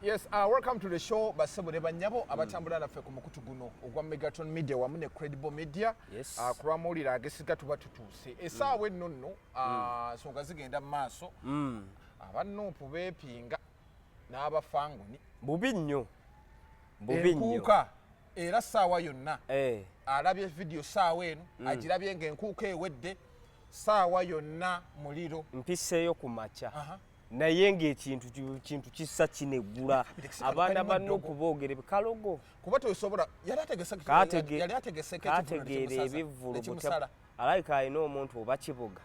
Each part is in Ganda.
Yes, welcome to the show. Basabule banyabo abatambula naffe ku mukutu guno ogwa Megaton Media wamu ne Credible Media. Yes. Kulwamulira agesiga tuba tutuuse. Esaawa ennono songa zigenda mu maaso. Abannuupu beepinga n'abafanguni. Bubi nnyo. Nkuka era saawa yonna. Alabye video saawa eno agirabye ng'enkuuka ewedde saawa yonna muliro. Mpiseeyo ku makya. Naye ng'ekintu kissa kineggula abaana bannuupu boogere kalogo kuba tosobola yali ategese kategeera ebivvulu alayika alina omuntu oba kibuga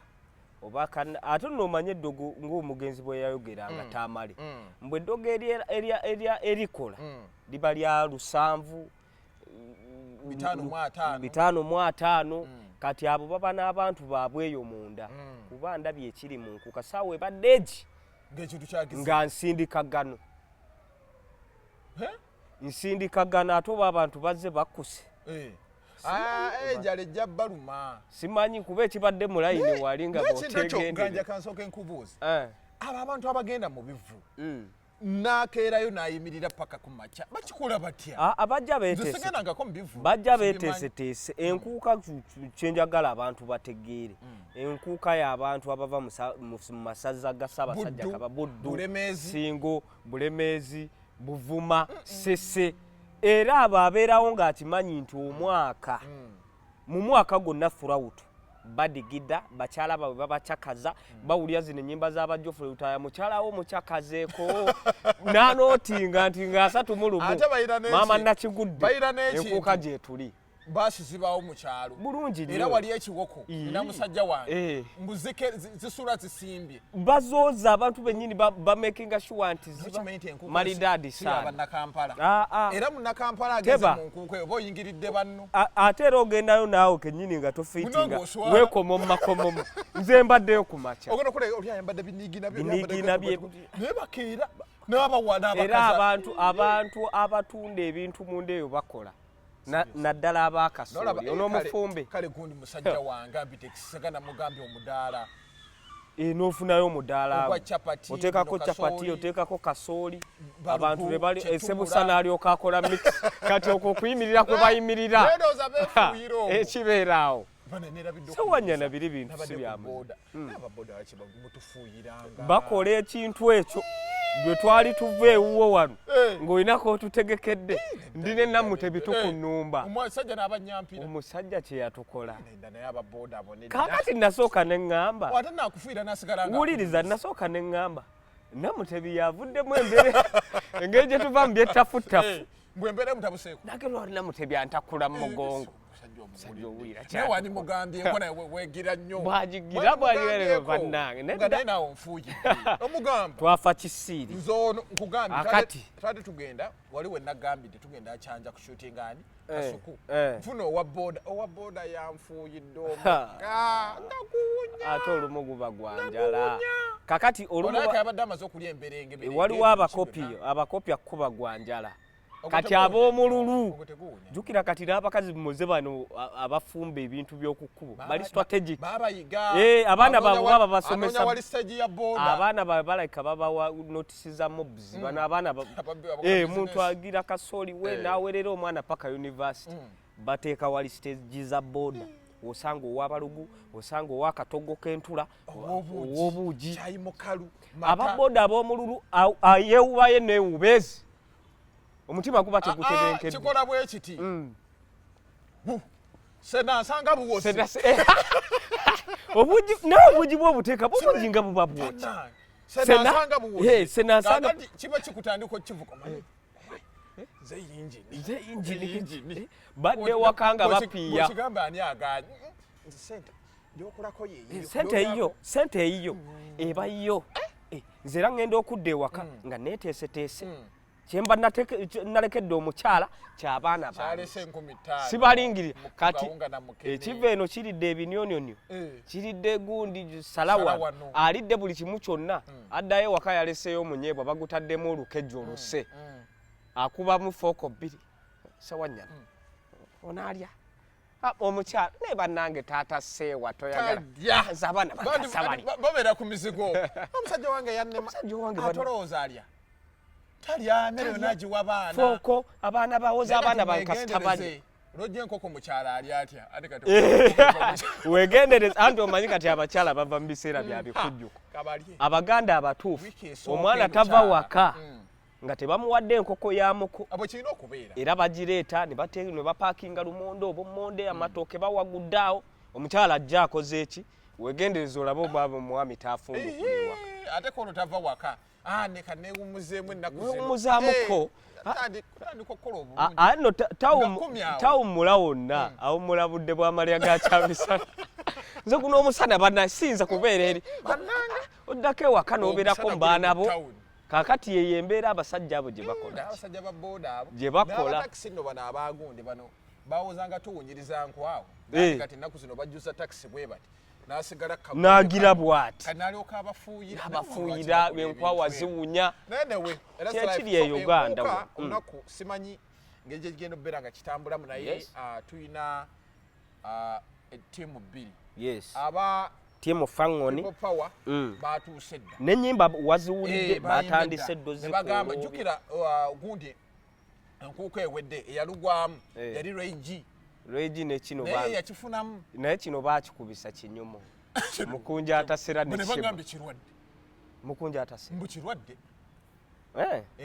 oba ate noomanya eddogo ng'omugenzi bwe yayogeranga taamale mbwe eddogo erikola liba lya 755 kati abo baba n'abantu baabwe eyo munda kuba ndabye ekiri mu nkuka saawa ebadde egi nga nsindikagano nsindikagano ate oba abantu bazze bakkuse ejala ejja baluma simanyi kuba ekibadde mu layini wali nga botegende kansooka enkubuuzi abo abantu abagenda mu bivu nakeerayo nayimirira paka ku makya bakikola batya abajja beeteeseteese enkuuka kyenjagala abantu bategeere enkuuka y'abantu abava mu masaza ga Ssaabasajja Kaba Buddu Singo Bulemeezi Buvuma Ssese era abo abeerawo ng'akimanyi nti omwaka mu mwaka gwonna furawutu badigida bakyala baabwe babacakaza bawulira zino ennyimba z'abajjofule lutaya mukyalawo mukyakazeeko nanootinga nti nga 31 maama nakigudde enkuuka gyetuli baasizibawo mu kyalo bulungi era wali ekiwoko era musajja wange mbuzike zisula zisimbye bazooza abantu bennyini bamakinga sure nti malidadi sana era munnakampala ageze mu nkuuka oba oyingiridde banno ate era ogendayo naawe kennyini nga tofiitinga weekoma mu makomomu nze mbaddeyo ku makya oli ayambadde binigina bye naye bakeera n'abawana era abantu abatunda ebintu munda eyo bakola naddala abakasooli onoomufumbe kale gundi musajja wange ambitekisagana mugambye omudaala n'ofunayo omudaala oteekako capati oteekako kasooli abantu ne bali esebusa n'alyoka akola mix kati okwo okuyimirira kwe bayimirira ekibeeraawo sewanyana biri bintu si byamu bakola ekintu ekyo bwe twali tuva ewuwo wano ng'olinako otutegekedde ndine namutebi tukunnumba omusajja kye yatukola kaakati nasooka ne ŋŋamba wuliriza nasooka ne ŋŋamba namutebi yavuddemu engeri gye tuva mu byettafutafu nage lwali namutebi antakula mu mugongo wani mugambye mbona wegira nnyo bwagigira bannange naye nawe onfuuyidde omugamba twafa kisiiri nzono nkugambye twali tugenda wali we nagambidde tugenda akyanja ku shooting ani kasuku nfuna owa boda yanfuuyidde omuka ngakuwunya ate olumu guba gwanjala kakati olumu yabadde amaze okulya emberenge waliwo abakopi akuba gwanjala kati ab'omululu jukira kati n'abakazi muze bano abafumba ebintu by'okukkubo bali strategic abaana baabwe baba basomesa abaana baabwe balayika babawa notisi za mobs bano abaana muntu agira kasooli we n'awerera omwana paka university bateeka wali stage za boda osanga owabalugu osanga owakatogo k'entula ow'obuugi ababoda ab'omululu yeewubayo neewubeezi omutima guba tegutebenkedde kikola bwe kiti senasanga buwosi obuugi n'obuugi bw'obuteeka bubuugi nga buba bwoki senasanga buwosi senasanga kiba kikutandika kivuga ze injini badde wakanga bapiya kigamba ani aganye sente gyokolako sente eyiyo eba yo nze era ngenda okudda ewaka nga neeteeseteese kyemba nalekedde omukyala ky'abaana sibalingirira kati ekiva eno kiridde ebinyonyonyo kiridde gundi salawa alidde buli kimu kyonna addayo waka yaleseeyo omunyeebwa bagutaddemu olukejjo oluse akubamu fooko 2 sewanyana onaalya omukyala ne bannange taata seewa toyagala abaana babeera ku mizigo omusajja wange yannema atolowooza alya talya mmere onagiwa baana foko abaana bawoza abaana bankasitabali lojja enkoko mukyala ali atya ate kati wegendereza anti omanyi kati abakyala bava mu biseera bya bikujjuko abaganda abatuufu omwana tava waka nga tebamuwadde enkoko ya muko abo kirina okubeera era bagireeta ne bapaakinga lumondo obummonde amatooke bawaguddaawo omukyala ajja akoze eki wegendereza olaba obaaba omwami tafumbukulibwa ate kono tava waka neka neewummuzeemu ennaku weewummuzaamuko no tawummula wonna awummula budde bw'amalya ga kyamisana nze guno omusana banasinza kubeera eri bannanga oddako ewaka n'obeerako mu baana bo kakati yeyo embeera abasajja abo gye bakola takisi nno bano abagundi bano bawozanga tuwunyiriza nkwawo kati ennaku zino bajjuza takisi bwe bati nasigala nagira bwati kanalyoka abafuuyira enkwawa ziwunya kyekiri e Uganda onaku simanyi ngeri gyegigenda okubeera nga kitambulamu naye tulina ettiimu bbiri aba tiemu fangoni batuuse dda n'ennyimba waziwulidde batandise ddozi bagamba jjukira gundi enkuuka ewedde eyalugwamu yali Regi nekino naye yakifunamu naye kino baakikubisa kinyumo mukunja atasera nebagambye kirwadde mukunja atasera mbu kirwadde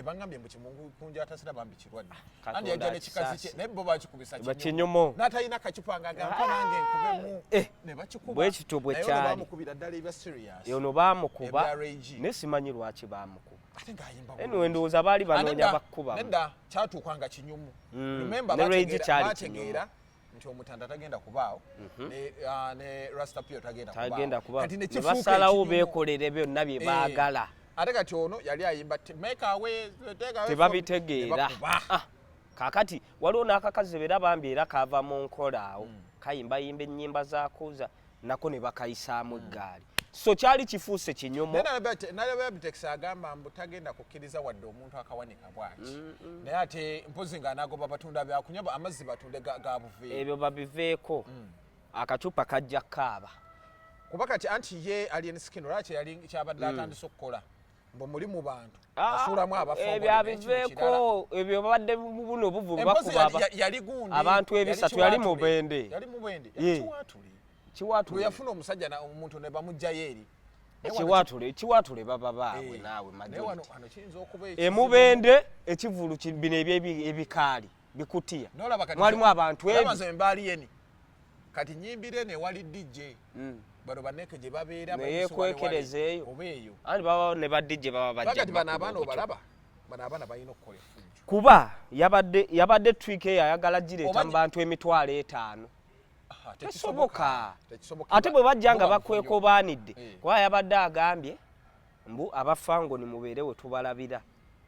bagambye mbu mukunja atasera bambi kirwadde andi yajja nekikazi kye naye bo baakikubisa kinyumo n'atalina kacupa nga agampa nange nkubemu ne bakikuba bwe kito bwe kyali baamukubira ddala ebya serious yono baamukuba ne simanyi lwaki baamukuba ate ng'ayimba eno endowooza baali banoonya bakkuba nedda kyatuukanga kinyumu remember bategeera nti omutanda tagenda kubaawo ne rastapio tagenda kubaawo ne basalawo beekolere byonna bye baagala ate kati ono yali ayimba tebabitegeera kakati waliwo n'akakazi beera bambi era kaava mu nkola awo kayimbayimba ennyimba zaakuuza nako ne bakayisaamu eggaali so kyali kifuuse kinyumo nalababitex agamba mbu tagenda kukkiriza wadde omuntu akawanika bwaki naye ate mpozi ng'anaagoba batunda byakunywa amazzi batunde ga buveeyo ebyo babiveeko akacupa kajja kaaba kuba kati anti ye alien skin lwaki yali kyabadde atandise okukola mbu muli mu bantu asuulamu ebyo abiveeko ebyo babadde buno buvu bakuba abantu ebisatu yali mubende kiwatule yafuna omusajja omuntu ne bamugjayo eri kiwatule baba baabwe naawe emubende ekivulu bino ebikaali bikutiya mwalimu abantu embaali kati nyimbire ne wali DJ bano baneke gye babeera yekwekerezeeyo andi baba ne ba DJ baba bajja bano abaana obalaba bano abaana balina okukola effunjo kuba yabadde tweak eyayagala gireeta mu bantu emitwalo 5 tekisoboka ate bwe bajja nga bakwekobaanidde kuba yabadde agambye mbu abafango ni mubeere we tubalabira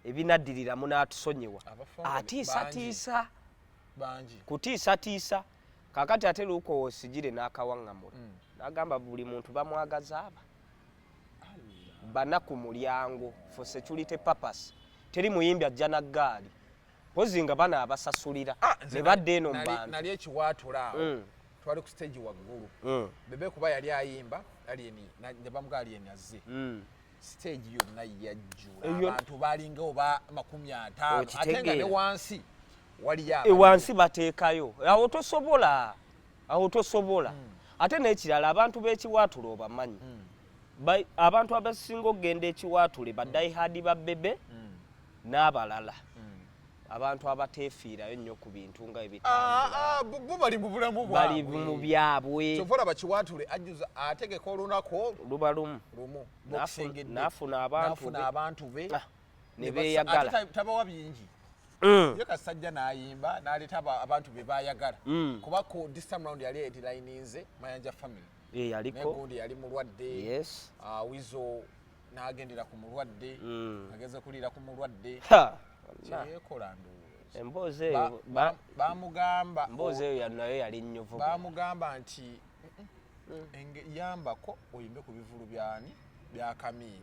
ebinaddirira munaatusonyiwa atiisatiisa kutiisatiisa kakati ate luuko osigire n'akawaŋŋamula n'agamba buli muntu bamwagaza aba bana ku mulyango for security purpose teri muyimbi ajja na ggaali pozi nga bana abasasulira ne badde eno mu bantu nali ekiwaatula awo twali ku stage waggulu bebe kuba yali ayimba alieni ne bamuga alieni azze stage yonna yajjula abantu balinga oba 50 ate nga ne wansi waliyo wansi bateekayo awo tosobola ate n'ekirala abantu b'ekiwaatule obamanyi abantu abasinga okugenda ekiwaatule baddayihaadi ba bebe n'abalala abantu abateefiirayo nnyo ku bintu nga bo bali mu bulamu bali mu byabwe kyova bakiwaatule ajjuza ategeka olunaku luba lumu n'afuna abantu be ne beeyagala tabawa bingi ye kasajja n'ayimba n'aleeta abantu be baayagala kuba ku this time round yali headlininze Mayanja family yaliko gundi yali mulwadde wizo n'agendera ku mulwadde ageze kuliira ku mulwadde kyeyekola ndowooza emboozi eyo bamugamba emboozi eyo nayo yali nnyuvu bamugamba nti yambako oyimbe ku bivulu bya Kamiini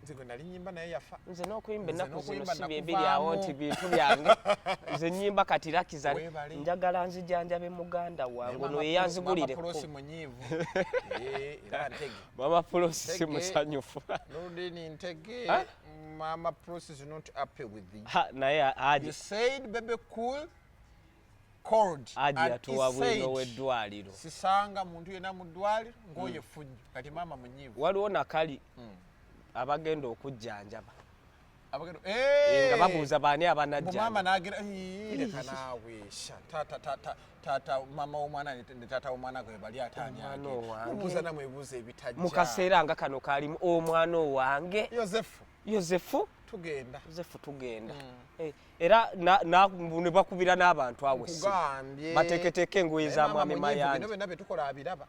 nze gwe nali nnyimba naye yafa nze n'okuyimba ennaku zino si bye biri awo nti bintu byange nze nnyimba kati lakiza njagala nzijanjabe muganda wange ono ye yanzigulireko mama Pulosi si musanyufu Nurdini Ntege Mama Pross is not happy with you. Naye aje. You said baby cool. Cold. Aje atuwa bwino weddwaliro. Sisanga muntu yena mu ddwaliro ngoye fujju. Kati mama munyivu. Waliwo nakali abagenda okujjanjaba. Abagendo nga babuuza baani abanajja. Mama nagira leka naawe tata mama omwana ne tata omwana gwe bali atani age. Mubuuza namwe ebuuza ebitajja. Mu kaseera nga kano kaalimu omwana owange. Yozefu tugenda. Yozefu tugenda. Era ne bakubira n'abantu awesi. Bateketeke engoye za mwami Mayanja. Bino bena tukola abiraba.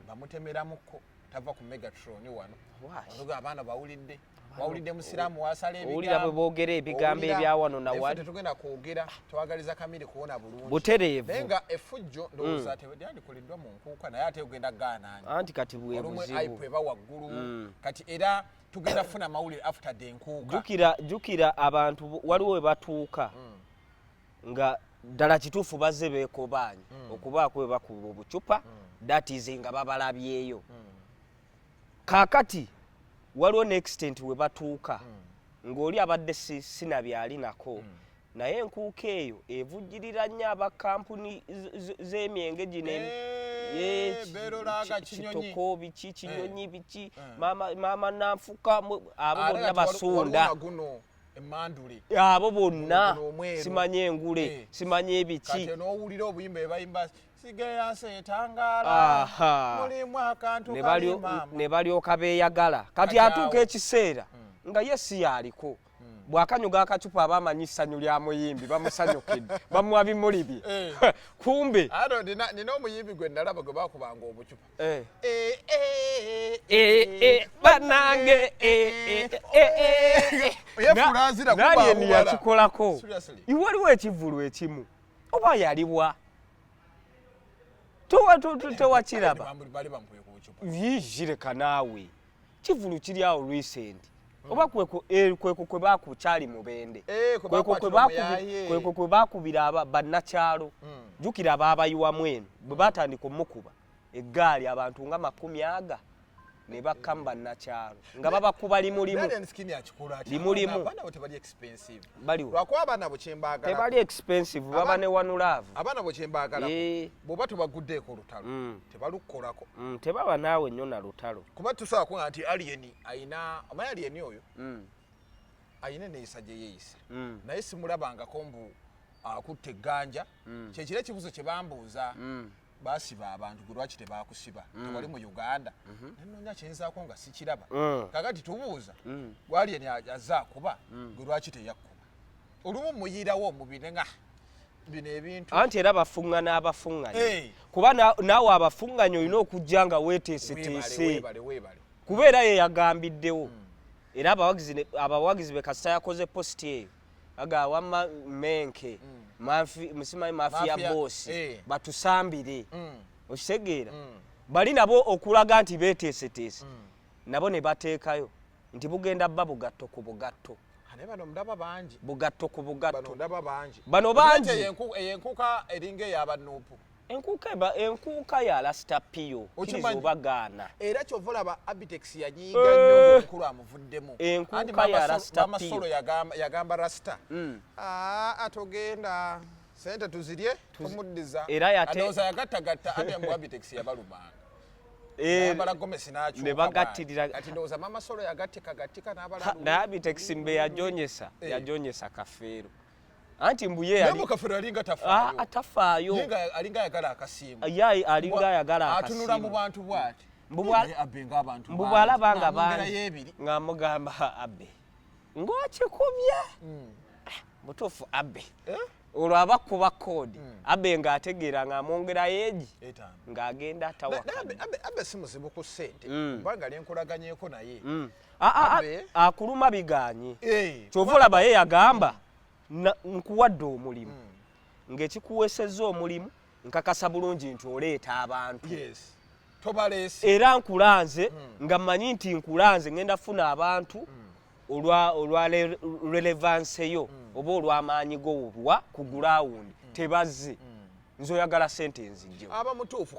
Bamutemeramuko tava ku Megatron wano. Wano abaana bawulidde. Wawulidde musiramu wasala ebigambo. Owulira bwe boogera ebigambo ebya wano na wali. Tugenda kwogera twagaliza kamiri kuwona bulungi. Butereevu. Nenga effujjo ndowooza tebyandikoleddwa mu Nkuka naye ate ogenda gaanaani. Anti kati bwe buzibu. Olumwe eba waggulu. Kati era tugenda funa mawulire after the Nkuka. Jukira abantu waliwo we batuuka nga ddala kituufu bazze beekobaanye okubaako we bakuba obucupa that is nga babalabyeyo. Kaakati waliwo n'extent we batuuka ng'oli abadde sinabyali nako naye Enkuuka eyo evujjirira nnyo abakampuni z'emyenge gino kitoko biki kinyonyi biki maama Nanfuka abo bonna basunda abo bonna simanye engule simanye ebiki kati n'owulira obuyimba ebayimba sigeya setangaala mulimu akantu kalima ne balyoka beeyagala kati atuuka ekiseera nga ye si yaliko bw'akanyuga akacupa abamanyi essanyu lya muyimbi bamusanyukidde bamuwa bimuli bye kumbe nina omuyimbi gwe nalaba gwe bakubanga obucupa banange nalye yakikolako waliwo ekivulu ekimu oba yaliwa tewakiraba yijireka naawe kivulu kiri awo recent oba kweko kwe bakukyali mubende kweko kwe bakubira bannakyalo jukira abaabayiwamu eno bwe batandika Mukuba eggaali abantu nga 10 ne bakkamu bannakyalo nga babakuba limulimu tebali expensive baba ne wanulaavu abaana bwe kyembaagala bw'oba tubaguddeeko olutalo tebalukolako tebaba naawe nnyo na lutalo kuba tusaako nti alien ayina omanyi alien oyo ayina eneyisa gye yeeyisa naye simulabangako mbu akutte egganja kyekiro ekibuzo kye bambuuza basiba abantu gwe lwaki tebakusiba tewali mu Uganda nenoonya kyenzaako nga sikiraba kakati tubuuza gwalien azaakuba gwe lwaki teyakkuba olumu muyirawo omubine nga bino ebintu anti era bafuŋŋana abafuŋŋanya kuba naawe abafuŋŋanya olina okujja nga weeteeseteese kubeera ye yagambiddewo era abawagizi be kasita yakoze positi eyo agawamma menke musimanyi mafiya boosi batusambire okitegeera bali nabo okulaga nti beeteeseteese nabo ne bateekayo nti bugenda bba bugatto ku bugatto bugatto ku bugatto bano bangi enkuuka eringa ey'abanuupu enkuuka ya lasita piyo kiriza obagaana era kyova olaba Abitex yanyiiga nnyo omukulu amuvuddemu enkuuka ya lasita piyo Masolo yagamba rasita atogenda sente tuzirye tumuddiza adooza yagattagatta ate mu Abitex yabalumanga ne bagattirira kati ndowooza Mama Solo yagattika n'abalalu naye Abitex mbe yajonyesa kafeero anti mbuye atafaayo alinga ayagala akasimbu alinga ayagala akasimbu atunula mu bantu bw'ati mbu bw'alaba nga bangi ng'amugamba Abbe ng'okikubye mutuufu Abbe olwo abakuba koodi Abbe ng'ategeera ng'amwongerayo egi ng'agenda atawakana Abbe si muzibu ku ssente kubanga lyenkolaganyeko naye akuluma biganye kyova olaba ye yagamba nkuwadde omulimu ng'ekikuweesezza omulimu nkakasa bulungi nti oleeta abantu era nkulanze nga mmanyi nti nkulanze ngenda funa abantu olwa relevance yo oba olw'amaanyi go obwa ku gulawundi tebazze nze oyagala sente enzijjo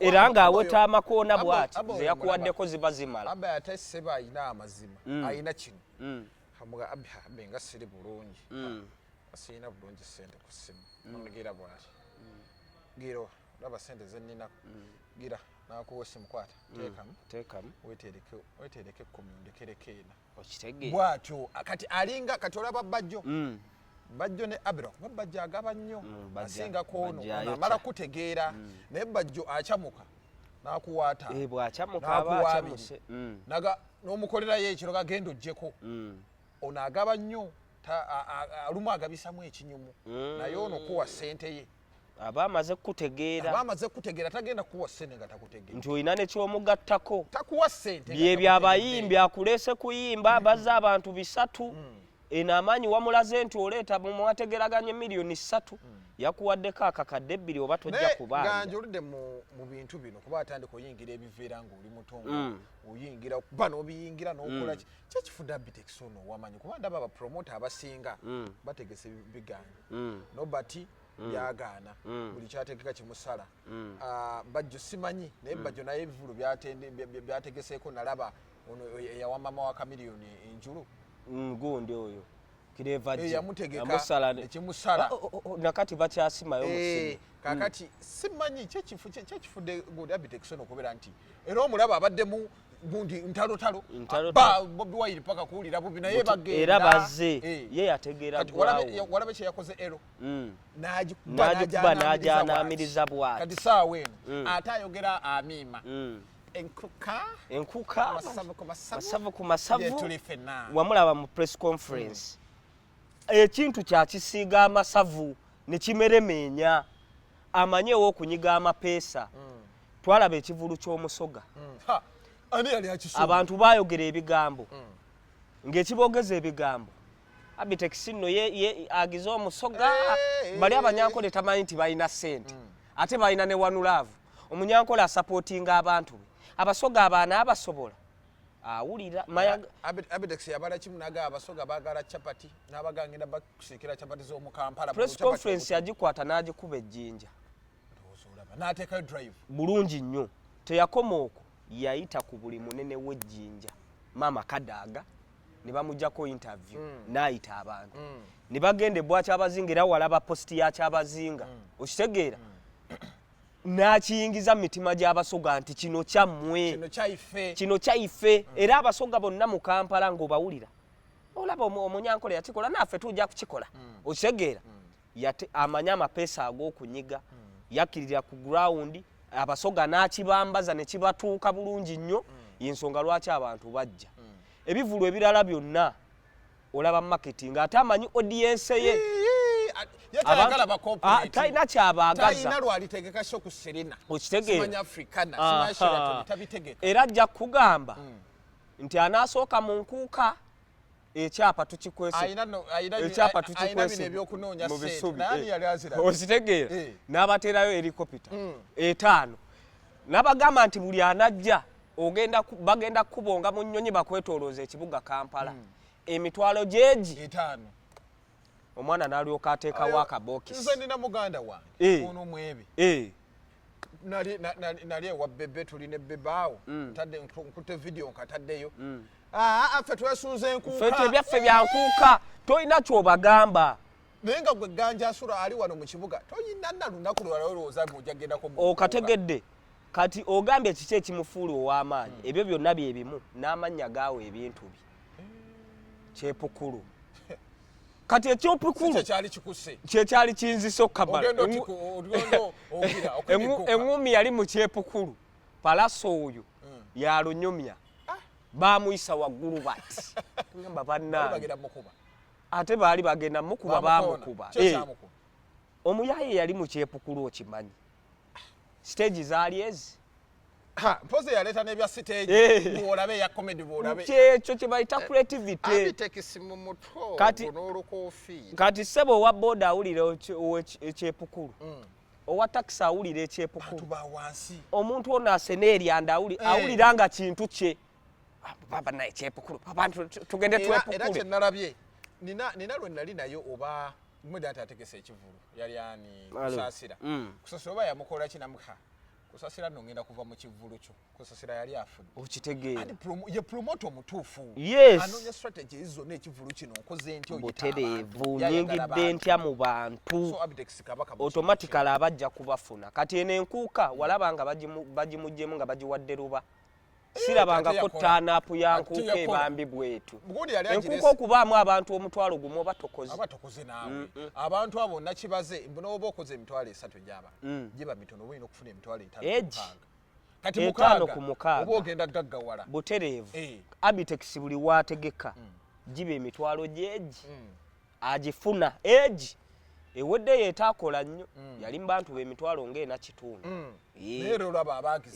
era ng'aweta amakoona bw'ati ze yakuwaddeko ziba zimala aba ate seba ayina amazima ayina kino hamuga abenga siri bulungi asina bulungi sente ku simu mugira bwati giro laba sente zenina gira nakuwa simu kwata tekam wetereke kumundikerekena okitege bwatyo kati alinga kati olaba bajjo bajjo ne abiro bajjo agaba nnyo asinga kono amala kutegeera ne bajjo achamuka nakuwata bwachamuka abachamuse naga n'omukolera ye ekiro gagendo jjeko ono agaba nnyo alumu agabisamu ekinyumu naye ono kuwa sente ye abamaze kutegeera tagenda kuwa sente nga takutegeera nti olina nekyomugattako takuwa sente bye byabayimbi akulese kuyimba bazza abantu bisatu eno amaanyi wamulaze nti oleeta mwategeraganye miliyoni 3 yakuwaddeko akakadde 2 oba tojja kubanja ganjulidde mu bintu bino kuba atandika oyingira ebiveera ng'oli mutongo oyingira bano obiyingira n'okola kyekifudde abitekisono wamanyi kuba ndaba abapromota abasinga bategese biganja nobati byagaana buli kyategeka kimusala bajjo simanyi naye bajjo naye ebivulu byategeseeko nalaba yawa mama wa kamiliyoni enjulu gundi oyo kireva yamutegeka ekimusala nakati bakyasimayo musimu kakati simanyi kyekifudde good abitekisono okubeera nti era omulaba abaddemu gundi ntalo Bobiwine paka kuwulira bubi naye bagenda era bazze ye yategeera walabe kye yakoze ero n'agikuba n'ajanaamiriza bwati kati saawa eno ate ayogera amiima enkuka masavu ku masavu wamulaba mu press conference ekintu kyakisiiga amasavu ne kimeremenya amanyeewo okunyiga amapeesa twalaba ekivulu ky'omusoga abantu bayogera ebigambo ng'ekibogeza ebigambo abitex nno ye agize omusoga bali abanyankole tamanyi nti balina sente ate balina ne wanulaavu omunyankole asapootinga abantu abasoga abaana abasobola awulira abitex yabala kimu naga abasoga bagala chapati n'abagangenda bakusikira chapati z'omu Kampala press conference yagikwata n'agikuba ejjinja n'ateekayo drive bulungi nnyo teyakoma okwo yayita ku buli munene w'ejjinja maama Kadaaga ne bamuggyako interview n'ayita abantu ne bagenda ebbwaki abazinga era walaba positi yakyabazinga okitegeera n'akiyingiza mu mitima gy'abasoga nti kino kyammwe kino kyaife era abasoga bonna mu Kampala ng'obawulira olaba omunyankole yakikola naffe tujja kukikola okitegeera amanye amapeesa ag'okunyiga yakkirira ku ground abasoga n'akibambaza ne kibatuuka bulungi nnyo y'ensonga lwaki abantu bajja ebivulu ebirala byonna olaba marketing ate amanyi audience ye talina kyabaagaza okitegeera era ajja kukugamba nti anaasooka mu nkuuka ekyapa tukikwese mu bisubi okitegeera n'abateerayo helikopita 5 n'abagamba nti buli anajja bagenda kukubonga mu nnyonyi bakwetolooza ekibuga Kampala emitwalo jeegi 5 omwana n'alyoka ateekawo akabokisi nze nina muganda wange ono mwebe nali ewa bebe tuli ne bebe awo nkute video nkataddeyo ffe twesunze enkuuka ffe ebyaffe bya nkuuka tolina ky'obagamba naye nga gwe ganja asula ali wano mu kibuga toyina na lunaku lwalowooza ng'ojjagendako okategedde kati ogambye kiki ekimufuula ow'amaanyi ebyo byonna bye bimu n'amannya gaawe ebintu bye kyepukulu kati ekyopukulu kyekyali kinzise okkamala eŋŋumi yali mu kyepukulu palaso oyo yalunyumya bamuyisa waggulu bati ngamba bannange ate baali bagenda mukuba bamukuba omuyaye yali mu kyepukulu okimanyi stage zaali ezi mpozi yaleeta n'ebya stage bw'olabe ya comedy bw'olabe kyekyo kye bayita creativity abitekisi mu mutwe n'olukoofiira kati ssebo owa boda awulira ekyepukulu owa takisi awulira ekyepukulu omuntu ono asena eryanda awulira nga kintu kye baba naye kyepukulu tugende twepukulu era kye nalabye nina lwe nali nayo oba mweda ategese ekivulu yali ani kusaasira kusasira oba yamukola kinamuka kusasira nongenda kuva mu kivulu kyo kusasira yali afudde okitegeera ye promote omutuufu yes anonya strategy izo n'ekivulu kino nkoze ntyo butereevu nyingidde ntya mu bantu automatically abajja kubafuna kati eno enkuuka walaba nga bagimuggyemu nga bagiwadde luba sirabangako taanapu ya nkuuka ebambi bwetu enkuuka okubaamu abantu omutwalo gumu oba tokoze naawe abantu abo nakibaze n'oba okoze emitwalo 3 gyaba giba mitono olina okufuna emitwalo 5 kati mukaaga oba ogenda gaggawala butereevu abitex buli waategeka giba emitwalo gyegi agifuna egi ewedde yeetaakola nnyo yali mu bantu b'emitwalo ng'ena kitundu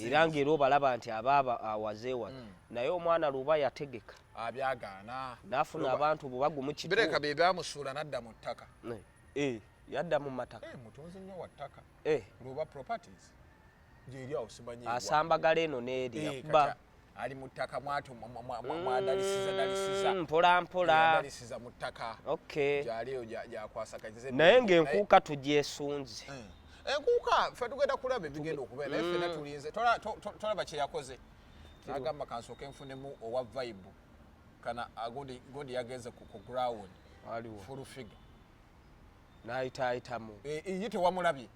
era ng'era obalaba nti abaaba awazeewa naye omwana luba yategeka abyagaana n'afuna abantu bubagu mu kitundu bireka bye byamusuula n'adda mu ttaka yadda mu mataka mutunzi nnyo wa ttaka luba properties gyeri awo simanyi asambagala eno n'eri yakuba ali mu ttaka mwatu mwadalisiza mpola mu ttaka gyaliyo gyakwasaganyiriza naye ng'enkuuka tugyesunze enkuuka ffe tugenda kulaba ebigenda okubeera naye ffena tulinze tolaba kye yakoze n'agamba kansooke nfunemu owa vibe kana gundi yagenze ku ground full figure n'ayitaayitamu ye tewamulabye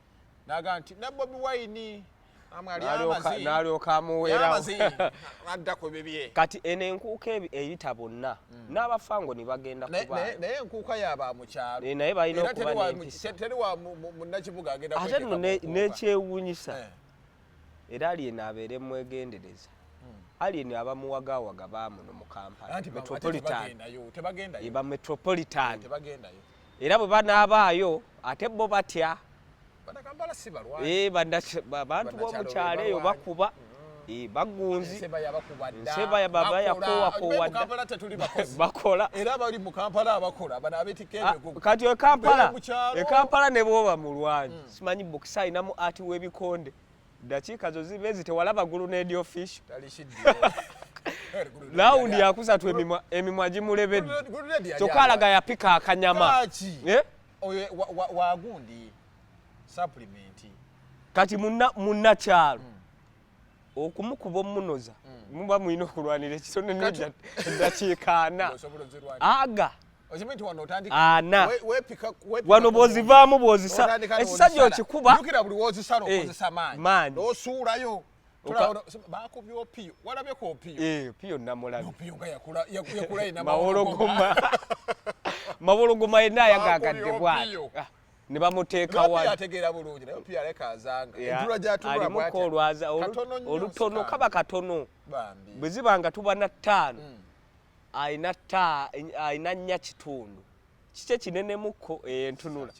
n'agamba nti ne Bobiwine n'alyoka amuweerawo addako bibye kati eno enkuuka eyita bonna n'abafango ne bagenda kuba naye enkuuka yaba mu kyalo naye balina okuba n'empisa teri wa munnakibuga agenda ate nno n'ekyewuunyisa era alieni abeere mwegendereza alieni abamuwagaawaga baamuno mu Kampala metropolitan era bwe banaabaayo ate bo batya bantu b'omukyalo eyo bakuba bagunzi nseba yababa yakoowakowadda bakola era abali mu Kampala abakola bano abeetikembe kati ekampala ne bwoba mulwanyi simanyi bokisa ayinamu ati w'Ebikonde dakiika zo zibe zitewalaba gulu n'edi official lawundi yakusatu emimwa gimulebedde kyokka alaga yapika akanyama wagundi supplement kati munnakyalo okumukuba omunoza muba mulina okulwanira ekitone neddakiika ana aga ana wano bw'ozivaamu bw'ozisa ekisajja okikuba maanyi osuulayo bakubye opiyo walabyeko opiyo namulabye mawologoma yenna ayagagadde bw'atyo ne bamuteeka wategeera bulungi naye opiyo aleka azanga entula gyatulwa alimuko olwaza olutono kaba katono bwe ziba nga tuba na ttaano ayina nnya kitundu kiki kinenemu entunula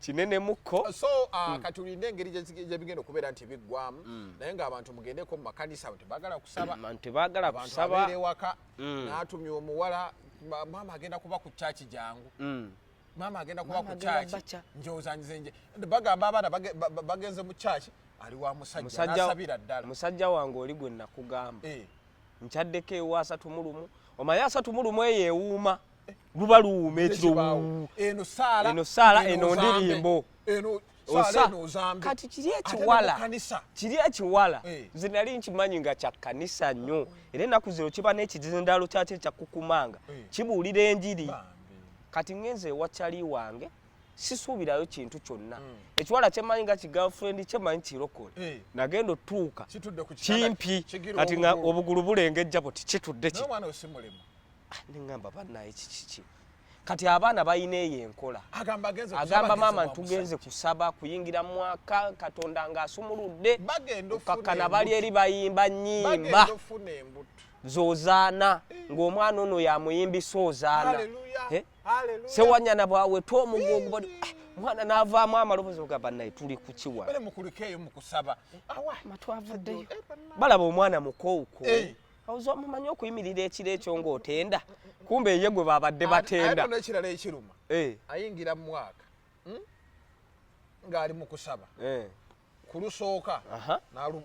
kinenemu so katulinde engeri gyebigenda okubeera nti biggwamu naye ng'abantu mugendeko mu makanisa tebagala kusaba abeera ewaka n'atumya omuwala maama agenda kuba ku kyaki jangu maama agenda kuba ku kyaki njowozanyize nje bagamba abaana bagenze mu kyaki ali wa musajja n'asabira ddala musajja wange oli gwe nakugamba nkyaddeko ewa 31 omanyi 31 eyo ewuuma luba luwuuma ekiro eno saala eno ndirimbo kati kiri ekiwala nze nali nkimanyi nga kya kkanisa nnyo era ennaku zino kiba n'ekizindaalo kyakyo ekyakukumanga kibuulira enjiri kati ngenze ewa kyali wange sisuubirayo kintu kyonna ekiwala kyemanyi nga kigirlfriend kyemanyi kirokole nagenda otuuka kimpi kati nga obugulu bulengejja buti kitudde neŋŋamba bannaye kikiki kati abaana balina eyo enkola agamba maama ntugenze kusaba kuyingira mwaka katonda ng'asumuludde kakkana bali eri bayimba nnyimba z'ozaana ng'omwana ono yamuyimbisa ozaana sewanyana bwawe twomugogo mwana n'avaamu amaloboozi ogamba naye tuli ku kiwa matwavuddeyo balaba omwana mukowuko awuza omumanyi okuyimirira ekiro ekyo ng'otenda kumbe ye gwe babadde batenda nekirala ekiruma ayingira mu mwaka ng'ali mu kusaba ku lusooka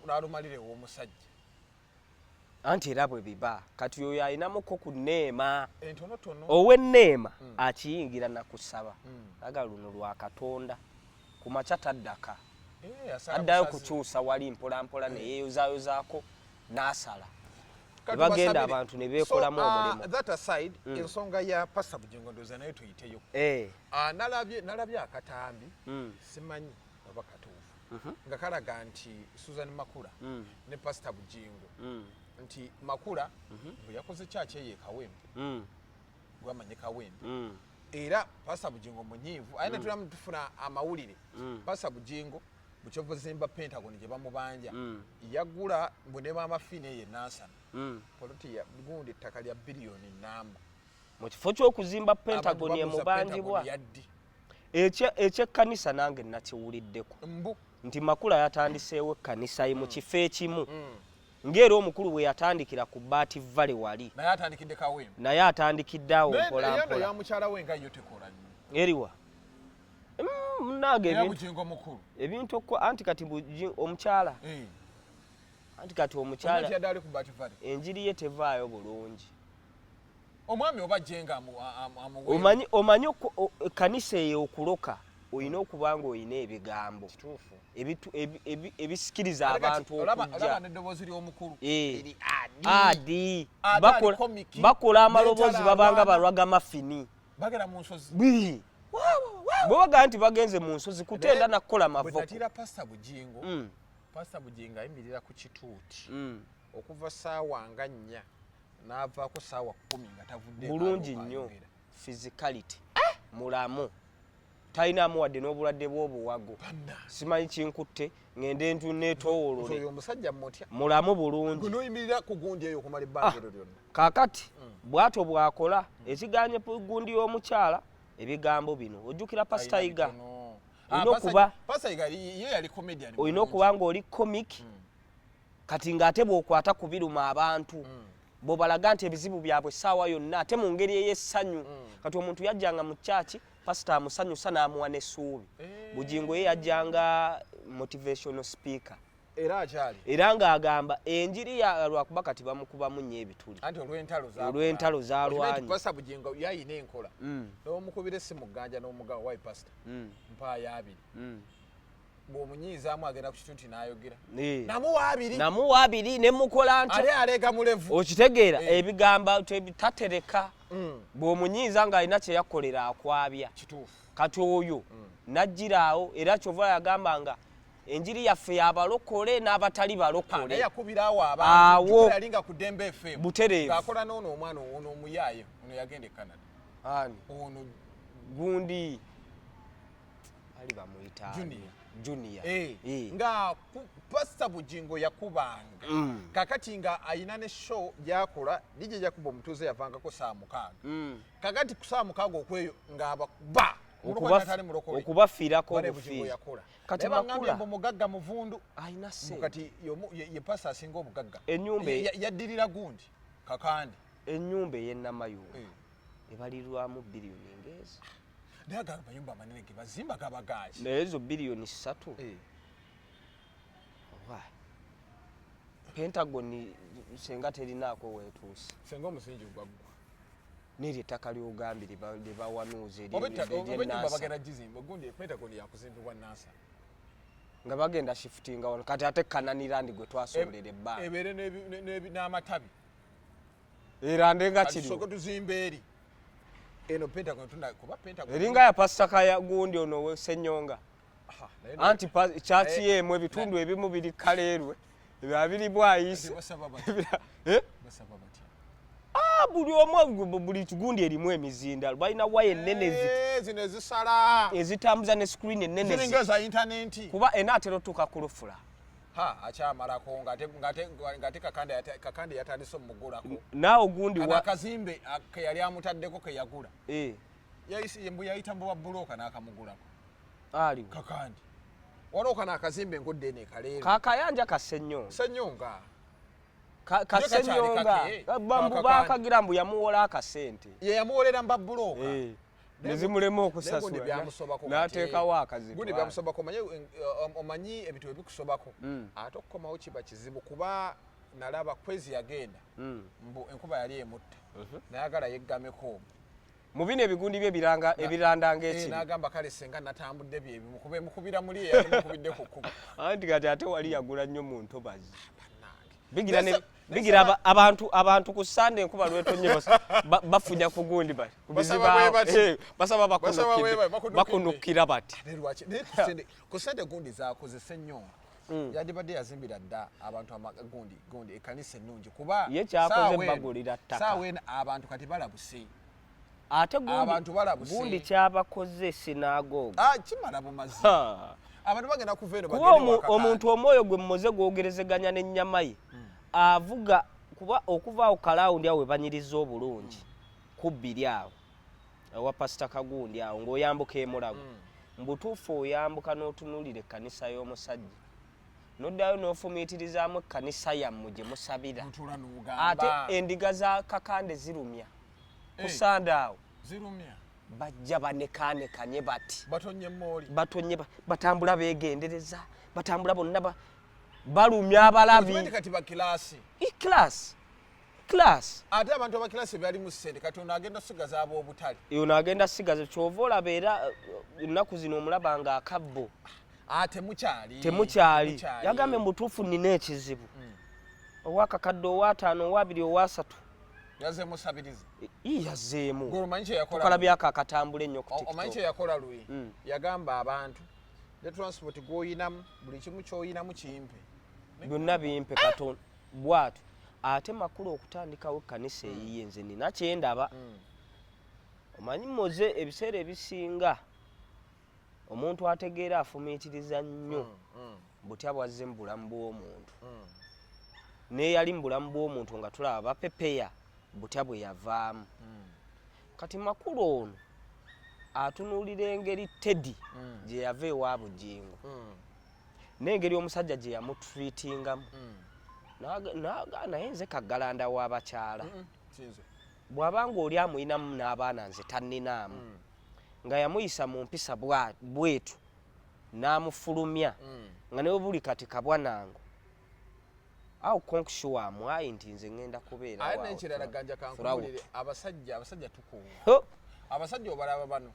n'alumalira ew'omusajja anti era bwe biba kati oyo ayinamuko ku nneema ow'enneema akiyingira nakusaba aga luno lwa Katonda ku makya taddaka addayo kukyusa wali mpolampola neyeyozayozaako n'asala bagenda abantu ne beekolamu omulimu. That aside, ensonga ya Pastor Bugingo ndoza nayo tuyiteyo. Nalabye akatambi simanyi oba katuufu nga kalaga nti Susan Makula ne Pastor Bugingo nti Makula bwe yakoze kyaki ye Kawempe gwamanye Kawempe era Pastor Bugingo munyiivu ayina tufuna amawulire Pastor Bugingo buchovu zimba Pentagon gye bamubanja yagula mbunema amafine ye nasana poloti ya gundi ettaka lya biliyoni namba mu kifo ky'okuzimba Pentagon ye mubanjibwa ekkanisa nange nakiwuliddeko nti Makula yatandiseewo ekkanisa ye mu kifo ekimu ng'era omukulu bwe yatandikira ku Baati Valley wali naye atandikidde awo mpolampola ya mukyala we nga yo tekola nnyo eriwa munage Bugingo mukulu ebintu anti kati omukyala anti kati omukyala yadali ku Baati Valley enjiri ye tevaayo bulungi omwami oba jenga omanyi kanisa eyo okuloka oyina okuba nga oyina ebigambo ebisikiriza abantu okujja n'eddoboozi ly'omukulu adi bakola amaloboozi babanga balwaga mafini bagera mu nsozi bwobaga nti bagenze mu nsozi kutenda nakukola mavoko bwetira Pastor Bugingo ayimirira ku kituuti okuva saawa nga 4 n'avaako saawa 10 nga tavudde bulungi nnyo physicality mulamu talinamu wadde n'obulwadde bw'obuwago simanyi kinkutte ngende ntu neetowoolole omusajja mmotya mulamu bulungi gunoyimirira ku gundi eyo okumala ebbanga eryo lyonna kaakati bw'atyo bw'akola ekiganye ku gundi y'omukyala ebigambo bino ojjukira Pastor Iga olina okuba ng'oli comic kati ng'ate bw'okwata ku biruma abantu bw'obalaga nti ebizibu byabwe essaawa yonna ate mu ngeri ey'essanyu kati omuntu yajjanga mu kyaki pastor amusanyusa n'amuwa n'essuubi Bugingo ye yajjanga motivational speaker era ng'agamba enjiri ya lwakuba kati bamukubamu nnyo ebituli anti olw'entalo zaalwanye Pastor Bugingo yayina enkola n'omukubira essimu gganja n'omugawa wayi pastor mpaayo 2 bw'omunyizaamu agenda ku kitunti n'ayogera namuwa 2 ne mukola nti aleega mulevu okitegeera ebigamba tatereka bw'omunyiiza ng'alina kye yakolera akwabya kati oyo n'ajjiraawo era kyova yagamba nga enjiri yaffe yabalokole n'abatali balokole yakubiraawo abantu yalinga ku Dembe FM butereevu ng'akola n'ono omwana ono omuyaaye ono yagenda e Canada ono gundi ali bamuyita Junior nga Pastor Bugingo yakubanga kakati nga ayina ne show gyakola DJ Jakubo omutuuze yavangako saa 6 kakati ku saa 6 okweyo ng'abakuba okubafiirako obufiiri kati Makula mugagga muvundu ayina ssente kati ye Pastor asinga obugagga ennyumba yaddirira gundi kakandi ennyumba ey'ennamayumba ebalirwamu biliyoni ngezi ndaga amayumba manene ge bazimba gabagaji nezo biliyoni 3 Pentagon senga terinaako wetuusi senga omusingi gwagwa niri ettaka ly'ogambi libawanuuza obenyumba bagenda gizimba gundi Pentagon yakuzimbibwa NASA nga bagenda shiftinga wano kati ate Kananirandi gwe twasobolera ebbanga ebere n'amatabi era ndenga kiri soko tuzimba eri eno Pentagon tunda kuba Pentagon eringa ya Pastor Kaya gundi ono we Senyonga anti church yemwe bitundu ebimu biri kaleerwe babiri bwayise buli omu buli kigundi erimu emizinda balina waya ennene zino ezisala ezitambuza ne screen ennene zingeza internet kuba enaatera otuuka kulufula akyamalako ngate kakande yatandise omugulako naawe gundi akazimbe yali amutaddeko ke yagula mbu yayita mbu wabulooka n'akamugulako aliwo kakandi walooka n'akazimbe engodde ene kaleero kakayanja kasenyonga bambu bakagira mbu yamuwola akasente ye yamuwolera mbabulooka nezimulema okusasula n'ateekawo akazito gundi byamusobako omanyi ebintu ebikusobako ate okukomawo kiba kizibu kuba nalaba kwezi yagenda mbu enkuba yali emutta nayagala yeggameko mu bino ebigundi bye ebirandanga ekiri n'agamba kale senga natambudde bye mukubira muli yali mukubidde ku kuba anti kati ate wali yagula nnyo mu ntobazi bigira abantu ku Sunday enkuba lwetonye bafunya ku gundi bali basaba bakunukira bati ku Sunday gundi zakozesa nnyo yadibadde yazimbira dda abantu gundi ekanisa ennungi kuba ye kyakoze bagulira ttaka saawe abantu kati balabuse ate gundi kyabakoze sinagogo kimala bumazi abantu bagenda kuva eno omuntu omwoyo gwe mmoze gwogerezeganya n'ennyama ye avuga kuba okuvaawo kalawundi awo banyiriza obulungi kubbiri awo ewa pasita Kagundi awo ng'oyambuka emulago mbutuufu oyambuka n'otunulira ekkanisa y'omusajja noddayo n'ofumiitirizaamu ekkanisa yammwe gye musabira ate endiga za kakande zirumya ku Sunday awo zirumya bajja banekanekanye bati batonye batambula beegendereza batambula bonna balumya abalabi kati ba kilasi class ate abantu aba kilasi bali mu ssente kati ono agenda sigaza abo obutale ono agenda sigaza kyova olaba era ennaku zino omulaba nga akabbo temukyali yagambe mutuufu nina ekizibu owakakadde owataano owabiri owasatu yazemu sabiriza yazeemu gomanche tukalabyako akatambula ennyo ku TikTok omanche yakola lui yagamba abantu ne transport goyinamu buli kimu kyoyinamu kimpe byonna bimpe katon bwatu ate makulu okutandikawo ekkanisa eyiye nze nina kyendaba omanyi moze ebiseera ebisinga omuntu ategeera afumiitiriza nnyo butya bwazze mu bulamu bw'omuntu neyali mu bulamu bw'omuntu nga tulaba bapepeya butya bwe yavaamu kati makulu ono atunuulira engeri Teddy gye yava ewa Bujingo n'engeri omusajja gye yamutreatingamu naye nze kaggalanda w'abakyala bw'abanga oli amuyinamu n'abaana nze tanninaamu nga yamuyisa mu mpisa bwetu n'amufulumya nga ne buli kati kabwanango awo konkushuwa amwayi nti nze ngenda kubeera aye n'ekirala ganja kankuulire abasajja tukuwa abasajja obalaba bano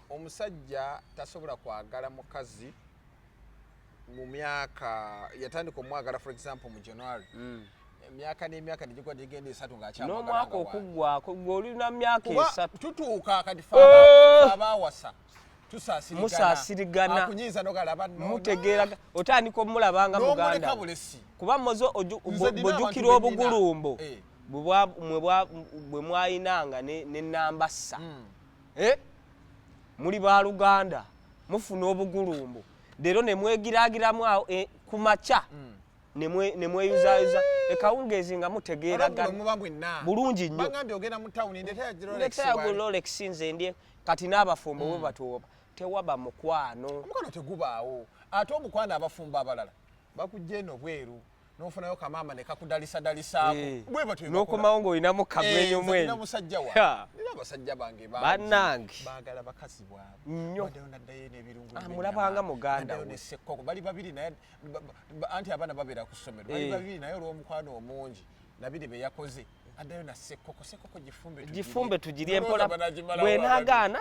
omusajja tasobola kwagala mukazi mu myaka yatandika omwagala for example mu January emyaka n'emyaka nigikwa digenda 3 ng'akyamwagala n'omwaka okuggwako gw'olina myaka 3 tutuuka kati abawasa musaasirigana mutegeera otandika omulabanga muganda kuba mmoze bw'ojjukira obugulumbo bwe mwayinanga ne Nambassa muli baluganda mufuna obugulumbo leero ne mwegiraagiramu awo ku makya ne mweyuzayuza ekawungeezi nga mutegeeragana bulungi nnyo ndeetera Rolex nze ndye kati n'abafumbo bwe batooba tewaba mukwano omukwano tegubaawo ate omukwano abafumbo abalala bakujja eno bweru n'ofunayo kamaama ne kakudalisadalisaako bwe batyo n'okomawo ng'olinamu kamwenyo mwenyo nina musajja wa nina abasajja bange bannange baagala bakazi bwabwe nnyo baddeyo naddayo n'ebirungu mulabanga muganda we n'essekkoko bali babiri naye anti abaana babeera ku ssomero bali babiri naye olw'omukwano omungi nabiri be yakoze addayo na ssekkoko gifumbe tugirye empola bwenaagaana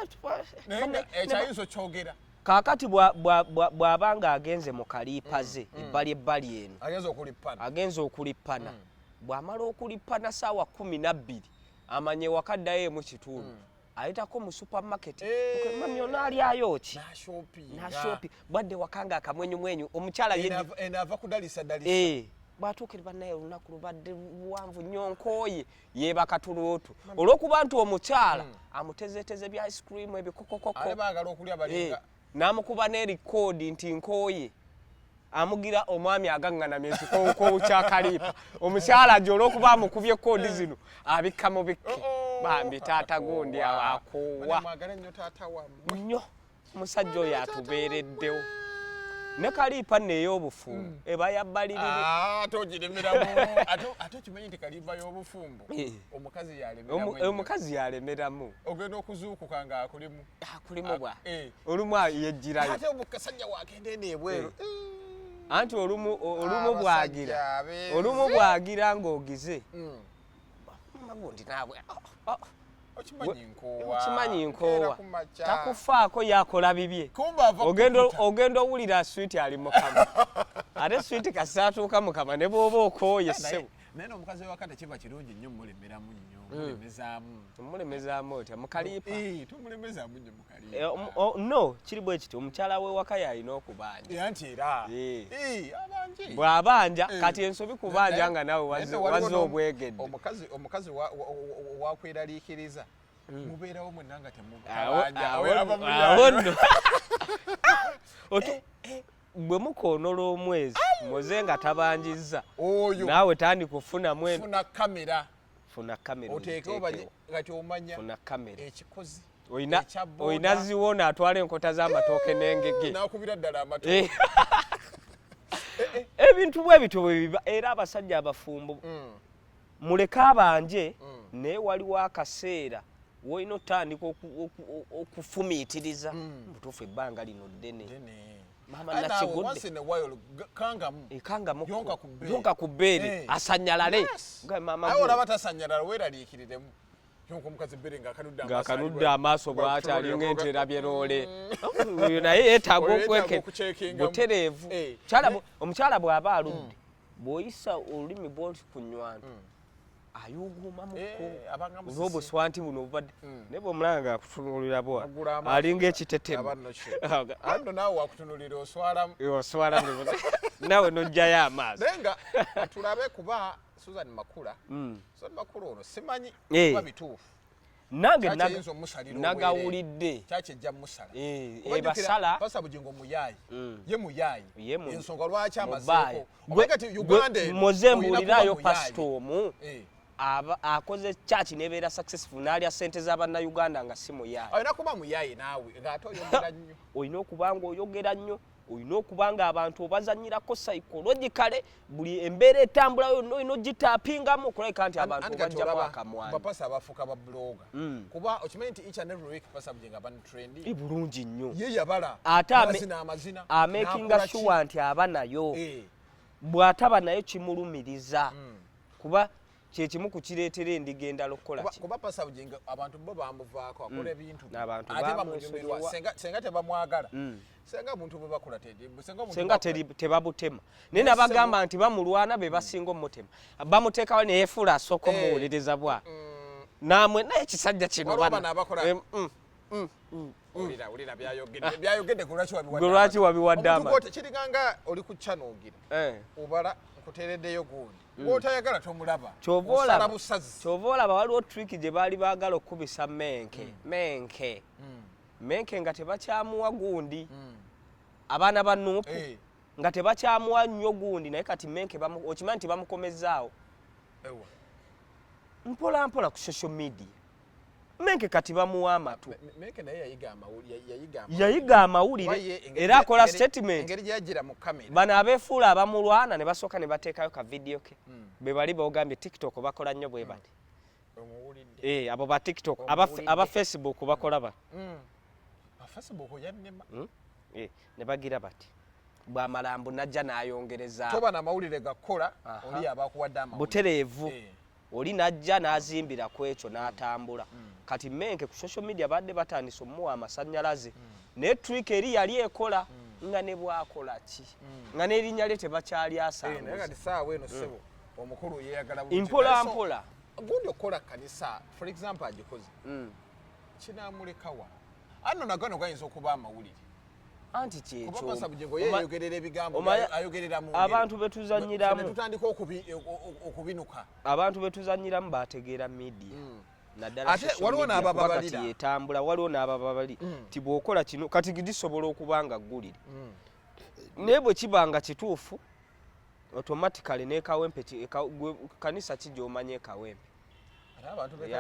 ekyayinza okyogera kaakati bw'abanga agenze mu kaliipaze ebbali eno agenze okulippana bw'amala okulippana ssaawa 12 amanye wakaddayo emu kitundu ayitako mu supermarket mami onaalyayo ki nashopi bwadde wakanga akamwenyumwenyu omukyala ava kudalisadalisa batuukire bannaye olunaku lubadde buwanvu nnyo nkooye yeebaka tulootu olw'okuba nti omukyala amutezeeteze bya ice cream ebikokokoko n'amukuba n'erikoodi nti nkooye amugira omwami agaŋŋanamye ekikookowo kya kaliipa omukyala gye olw'okuba amukubye koodi zino abikka mu bikke bambi taata gundi akoowa nnyo omusajja oyo atubeereddewo ne kaliipa nno ey'obufumbo eba yabbalirire ate okimanyi nti kaliipa y'obufumbo omukazi yalemeramu ogenda okuzuukuka ng'akulimu bwa olumu yejjirayo ate omukasajja wagenda eno ebweru anti olumu bwagira ng'ogize magundi naabwe okimanyi nkoowa takufaako yakola bibye ogenda owulira switi ali mukama ate switi kasatuuka mukama ne bw'oba okooye ssebo naye omukazi wakati kiba kirungi nnyo mulemeramu nnyo mulemezaamu otya mukaliipa tumulemezaamu nnyo mukaliipa no kiri bwe kiti omukyala we waka yalina okubanja anti era bw'abanja kati ensobi kubanja nga nawe wazze obwegedde omukazi wakweraliikiriza mubeerawo mwenna nga awo nno bwe mukoonola omwezi muze nga tabanjizza naawe tandika ofunamu funa kamera oteekewo kati omanya funa kamera ekikozi oyina ziwona atwala enkota z'amatooke n'engege nakubira ddala amatooke ebintu bwe bityo bwe biba era abasajja abafumbo muleke abanje naye waliwo akaseera woyina otandika okufumiitiriza mutuufu ebbanga lino ddene mama nakigudde kangamu yonka ku bbeere asanyalale aye olaba tasanyalala weeraliikiriremu ng'akanudde amaaso bw'ati alinga ente erabye naye yeetaaga okwekera butereevu omukyala bw'aba aludde bw'oyisa olulimi bw'oti ku nnywanto ayuguumamuko n'obuswanti buno obubadde naye bw'omulanga ng'akutunuulira bwa alinga ekitetemu anno naawe wakutunuulira oswalamu nawe n'ojjayo amaaso naye nga tulabe kuba Susan Makula ono simanyi kuba bituufu nange nagawulidde kyakijja musala ebasala pasa bugingo muyaayi ye muyaayi ensonga lwaki amazeeko moze mbuulirayo pasito omu akoze church nebeera successful n'alya ssente z'abannayuganda nga si muyaayi olina kuba muyaayi naawe ng'ate oyogera nnyo olina okuba nga oyogera nnyo olina okuba nga abantu obazanyirako psychologically buli embeera etambulayo yonna olina ogitaapingamu okulabika nti abantu obajjamu akamwani bapasa abafuuka ba bloga kuba okimanyi nti each and every week pasa bugingo bani trendi bulungi nnyo ye yabala ate amazina amakinga sure nti aba nayo bw'ataba nayo kimulumiriza kuba kyekimu ku kireetera endiga endala okukola kuba pasa bugingo abantu bo bamuvaako akola ebintu ate bamunyumirwa senga tebamwagala senga muntu bwe bakola senga tebabutema naye nabagamba nti bamulwana be basinga omutema bamuteekawo ne yeefuula asooka omuwuliriza bwa namwe naye ekisajja kino ulira byayogedde lwaki wabiwadde kiriganga oli ku chanogira obala nkuteereddeyo gundi ng'otayagala tomulaba kyova olaba waliwo trick gye baali baagala okukubisa menke nga tebakyamuwa gundi abaana ba Nuupu nga tebakyamuwa nnyo gundi naye kati menke okimanyi nti bamukomezaawo mpola mpola ku social media menke kati bamuwa amatu yayiga amawulire era akola statement bano abeefuula abamulwana ne basooka ne bateekayo ka vidiyo ke be bali boogambye TikTok bakola nnyo bwe bati abo ba TikTok aba Facebook bakola bati ne bagira bati bw'amalambo najja n'ayongereza toba n'amawulire gakola oli abakuwadde amawulire butereevu oli najja n'azimbira ku ekyo n'atambula kati menke ku social media badde batandise omuwa amasannyalaze naye trick eri yali ekola nga ne bwakola ki nga n'erinnya lye tebakyali asanguza naye kati saawa eno ssebo omukulu yeeyagala mpola mpola gundi okukola kanisa for example agikoze kinamulekawa anno nagano gayinza okuba amawulire anti kyekyo yeyogerera ebigambo ayogerera mu abantu betuzanyiramu tutandika okubinuka abantu betuzanyiramu bategeera media naddala ate waliwo n'abababalira yetambula waliwo n'abababalira ti bw'okola kino kati gisobola okuba nga ggulire naye bwe kiba nga kituufu automatically n'ekawempe kanisa kijomanya ekawempe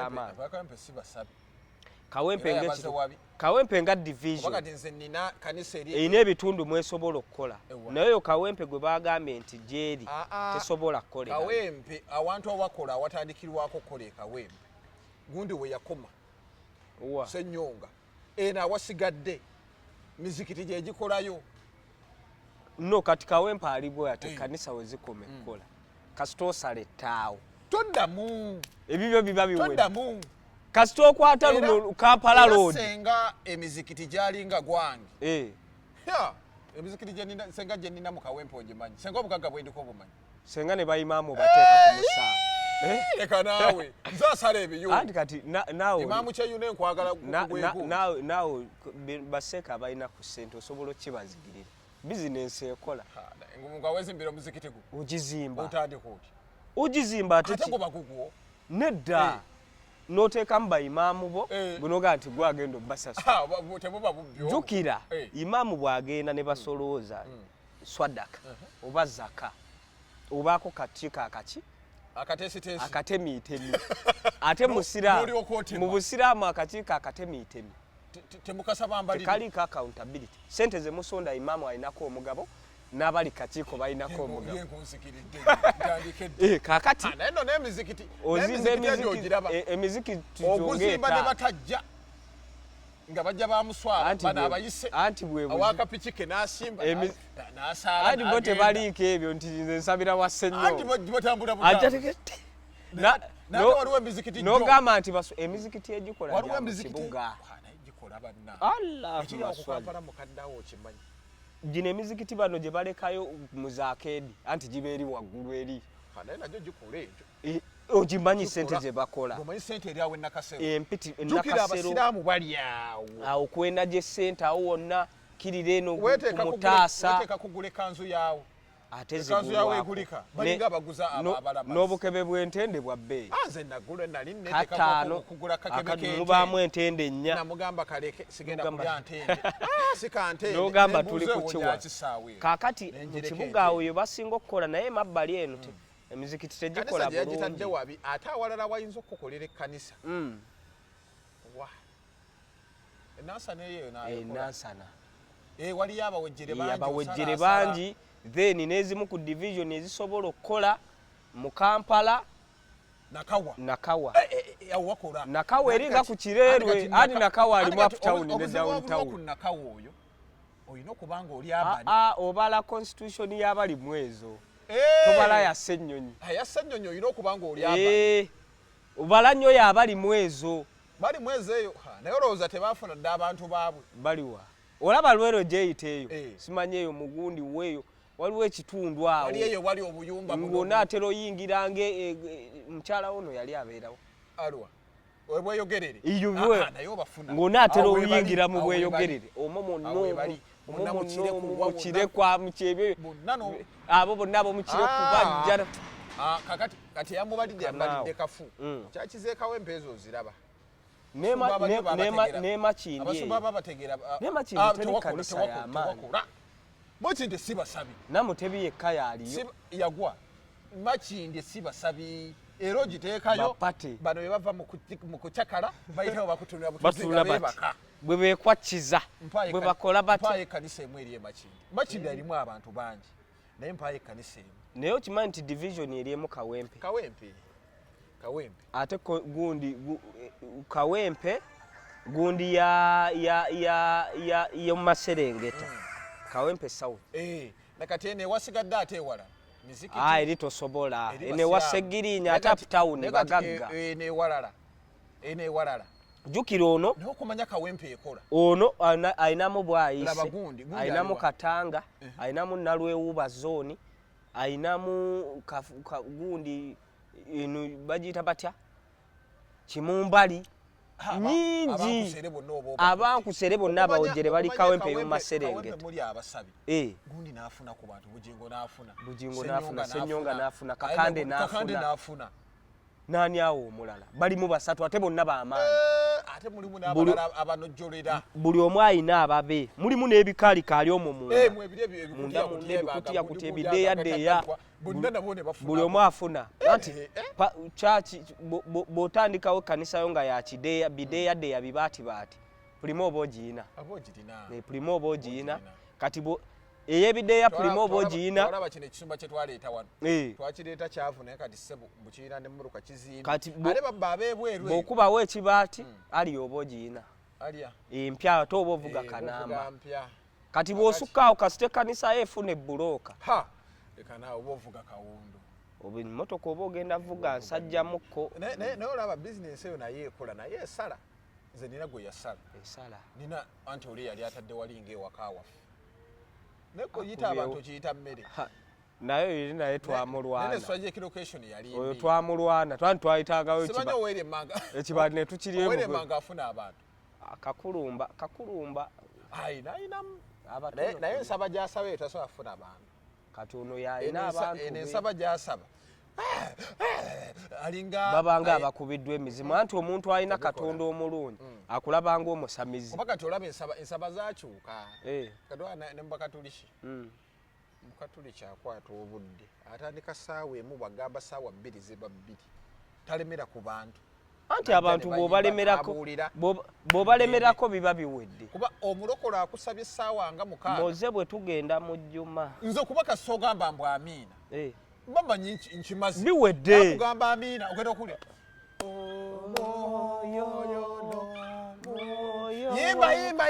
abantu si basabi kawempe nga division erina ebitundu mwesobola okukola naye yo kawempe gwe bagambye nti gyeri tesobola kukolera kawempe awantu awakola awatandikirwako okukola ekawempe gundi we yakoma Ssenyonga eno awasigadde mizikiti gye gikolayo no kati kawempe alibwe ate kanisa we zikomaekukola kasita osala ettaawo toddamu ebibyo biba biwedde kasito okwata luno Kampala road senga emizikiti jalinga gwange ya emizikiti jenina senga jenina mu Kawempe ogimanyi senga obugaga bwendiko obumanyi senga ne bayimamu bateeka ku musaa leka naawe nzasala ebiyo anti kati nawe imamu kyeyune nkwagala kugwego nawe baseka balina ku ssente osobola okibazigirira bizinensi ekola nga wezimbira omuzikiti gu ogizimba otandika oti ogizimba ate go bagugwo nedda noteekamu bayimaamu bo bunoga nti gwagenda obbasasa tebuba bubyo jukira imaamu bwagenda ne basolooza swadaka oba zaka obaako katika akaki akatemiitemi ate mu busiraamu akakiiko akatemiitemi tekaliko accountability sente ze musonda imaamu alinako omugabo n'abali kakiiko balinako omugabo kakati ozimba emizikiti oguzimba ne batajja nga bajja bamuswala bana abayise anti awakapiki ke nasimba nasala anti bo tebaliiko ebyo nti nsabira wasse nnyo anti bo batambula butamu waliwo emizikiti nogamba nti emizikiti egikola kibuga gikola banna Allah mukaddawo kimanyi gino emizikiti bano gye balekayo mu zaakeedi anti gibeeri waggulu eri naye najyo gikola ekyo ogimanyi sente ze bakola omanyi sente eri awo ennakasero empiti jukira abasiraamu bali awo okwenda gye sente awo wonna kirira eno ku mutaasa weteeka kugula ekanzu yaawo ate ekanzu yawo egulika balinga abaguza abalamazi n'obukebe bw'entende bwa bbeeyi nze nagula nali neteeka kugula kakebe k'ente mubaamu entende 4 namugamba kaleke sigenda kulya ntende sikantende n'ogamba tuli ku kiwa kaakati mu kibuga awo yo basinga okukola naye mabbali eno emizikiti tegikola bulungi wabi ate awalala wayinza okukolera ekkanisa enansana eyo enansana waliyo abawejjere bangi then n'ezimu ku division ezisobola okukola mu Kampala Nakawa eringa ku Kireerwe andi Nakawa alimu uptown ne downtown Nakawa oyo oyina okubanga oli abali obala constitution y'abali mwezo tobala ya Ssennyonyi oyina okubanga oli abali obala nnyo y'abali mwezo bali mwezo eyo naye olowooza tebaafuna dda abantu baabwe baliwa olaba Lwero gyeyiteeyo simanyi eyo mugundi weeyo waliwo ekitundu awo wali obuyumba ng'onaatera oyingirange mukyala ono yali abeerawo alwa webweyogerere ng'onaatera oyingira mu bweyogerere mukirekwa mukyebyo abo bonna abomukire kubajja kati yamubalidde kafu kyakize Kawempe ezo oziraba nemakindi teri kanisa y'amaanyi Makindi si basabi Namutebi yekka yaliyo yagwa Makindi si basabi era ogiteekayo bano bwe bava mu kucakala bayitawo bakutunira butuzinga bebaka bwe bekwakkiza bwe bakola bati mpaye kanisa emwe eri Makindi alimu abantu bangi naye mpaye kanisa emwe naye okimanyi nti division eriemu Kawempe ate gundi Kawempe gundi ya Maserengeta Kawempe South nakati ene wasigadde ate ewala mizikiti eri tosobola ene wasegirinya ate uptown bagagga ene ewalala jukira ono n'okumanya Kawempe ekola ono ayinamu bwayise ayinamu Katanga ayinamu Nalwewuba zone ayinamu gundi eno bagiyita batya Kimumbali nyingi abankusere bonna abawojjere bali Kawempe mu Maserengeta gundi naafuna ku bantu Bugingo naafuna Ssenyonga naafuna Kakande naafuna nani awo omulala balimu basatu ate bonna b'amaanyi ate mulimu n'abalala abanojjolera buli omu ayina ababe mulimu n'ebikaali omwo munda ebideeya buli omu afuna anti kyaki bw'otandikawo ekkanisa nga ya bideeya bibaati pulimu oba ogiyina pulimu oba ogiyina kati eyebideeya pulimu oba ogiyina olaba kino ekisumba kye twaleeta wano twakireeta kyavu naye kati ssebo mbukiina ne mmuruka kizimba ate babba abeebweru bw'okubawo ekibaati aliyo oba ogiyina empya ate oba ovuga kanamba kati bw'osukkaawo kasita ekkanisa efuna ebbulooka leka naawe oba ovuga kawundu oba emmotoka oba ogenda vuga nsajjamukko naye olaba bizinesi eyo naye ekola naye esala nze nina gwe yasala esala nina anti oli yali atadde wali ng'ewaka waffe naye kuyita abantu kiyita mmere naye yiri naye twamulwana nene strategic location yali oyo twamulwana twayitagawo ekibali ne tukiri ewere manga afuna abantu kakulumba ayi naye ensaba gy'asaba etasobola kufuna abantu kati ono yalina abantu ensaba gy'asaba alinga babanga abakubiddwa emizimu anti omuntu alina katonda omulungi akulabanga omusamizi kuba kati olaba ensaba zakyuka kadwa ne mubakatuliki mukatuliki akwata obudde atandika ssaawa emu bagamba ssaawa 2 ziba 2 talemera ku bantu anti abantu bw'obalemerako biba biwedde kuba omulokole akusabye essaawa nga 6 moze bwe tugenda mu jjuma nze kuba kasogamba mbw amiina bamanyi nkimazi biwedde kugamba amiina ogenda okulya yimba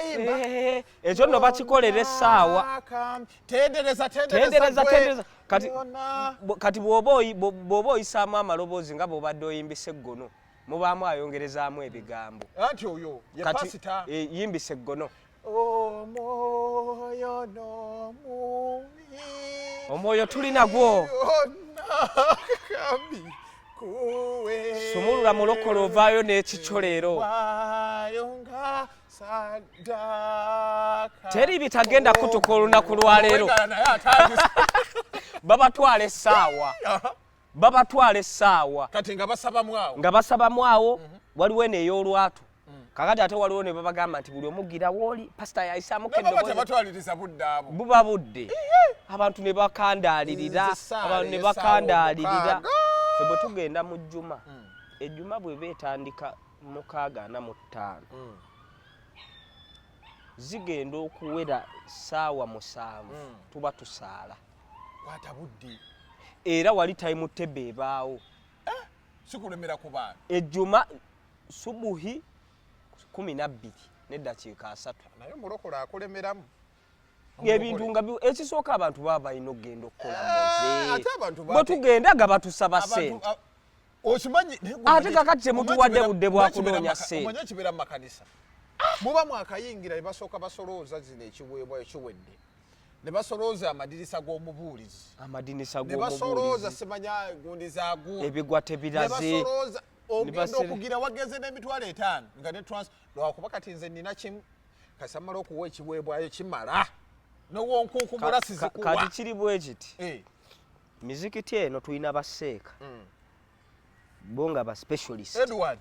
ekyo nno bakikolera essaawa tendereza kati bw'oba oyisaamu amaloboozi nga bw'obadde oyimbisa eggono mubaamu ayongerezaamu ebigambo anti oyo ye pasita yimbisa eggono omwoyo tulina gwo sumulula mulokole ovaayo n'ekikyo leero teri bitagenda kutuka olunaku lwaleero babatwala essaawa kati nga basabamu awo waliwo n'ey'olwatu kakati ate waliwo ne babagamba nti buli omugira wooli pasita yayisaamu buba budde abantu ne bakandaalirira fe bwe tugenda mu jjuma ejjuma bwe beetandika 65 zigenda okuwera ssaawa 7 tuba tusaala era wali tayimu tebe ebaawo sikulemera ku baana ejjuma subuhi 12 n'eddakiika 3 naye omulokole akulemeramu ebintu nga ekisooka abantu baba balina okugenda okukola moze bwe tugenda nga batusaba ssente ate kakati temutuwadde budde bwa kunoonya ssente omanyi kibeera mu makanisa muba mwakayingira ne basooka basolooza zino ekiweebwayo kiwedde ne basolooza amadirisa g'omubuulizi ne basolooza semanya gundi zaagu ebigwa tebiraze ogenda okugira wageze n'emitwalo 5 nga ne lwakuba kati nze nina kimu kasamala okuwa ekiweebwayo kimala nowonkuuku mulasi zikuwa kati kiri bwe kiti mizikiti eno tulina baseeka bo nga ba specialist Edward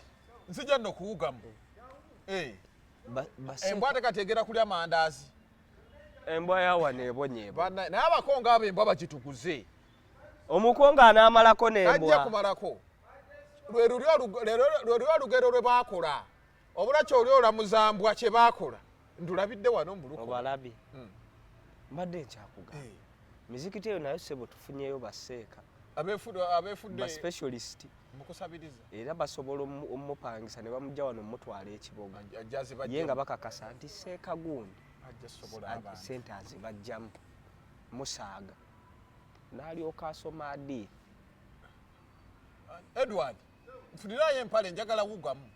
nsijja nno kuwugamu embwa tegategera kulya mandaazi embwa yawa neebonyeebwa naye abakonga abo embwa bagitukuze omukonga anaamalako n'embwa ajja kumalako lwe luli olugero lwe baakola obula kyoli olamuzambwa kye baakola ndulabidde wano mbuluko obalabye mbadde nkyakugamba mizikiti eyo nayo sebo tufunyeyo baseeka abeefudde ba specialist mukusabiriza era basobola omupangisa ne bamujja wano mutwala ekiboga ye nga bakakasa nti seeka gundi sente azibajjamu musaaga n'alyoka asoma adi Edward nfunirayo empale njagala wugamu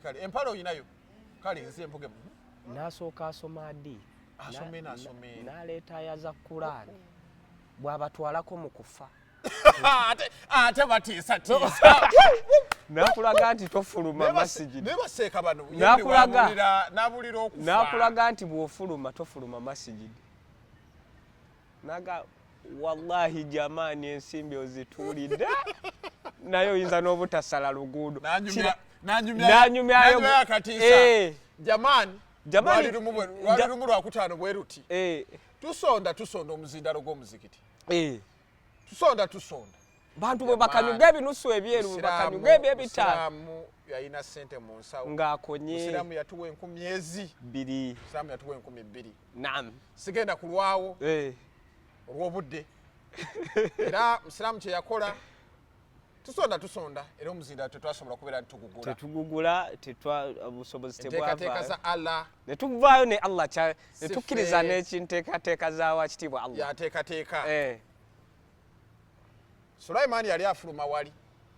kale empale oyinayo kale nsi empuge n'asooka asoma adi asome n'aleeta ayaza Kurani bw'abatwalako mu kufa ate batiisa n'akulaga nti tofuluma masigidi nebaseeka bano n'abulira okufa n'akulaga nti bw'ofuluma tofuluma masigidi naga wallahi jamani ensimbi ozituulidde naye oyinza n'obutasala luguudo nanyumyayo akatiisa jamani lwalirumu lwakutaano bwe ruti tusonda omuzindalo gw'omuzikiti tusonda bantu bwe bakanyuga ebinusu ebyeru bakanyuga ebyo ebitaano yalina ssente mu nsawo ng'akonye musiraamu yatuwa 2,000 musiraamu yatuwa 2,000 naam sigenda kulwawo olw'obudde era musiraamu kye yakola tusonda era omuzindalo tetwasobola kubeera tetugugula obusobozi tebwavaenteekateeka za Allah ne tuvaayo ne Allah ne tukkiriza n'ekinteekateeka za wakitiibwa Allah yateekateeka Sulaiman yali afuluma wali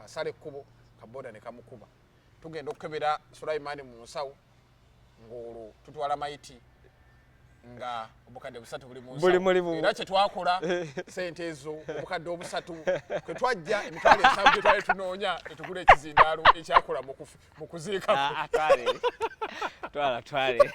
asale kubo kaboda ne kamukuba tugenda okukebera Sulaiman mu nsawo ngolo tutwala maiti nga obukadde busatu buli mu nsawo era kye twakola sente ezo obukadde obusatu kwe twajja emitwalo esabu twali tunoonya etugula ekizindaalo ekyakola mu kuziika twale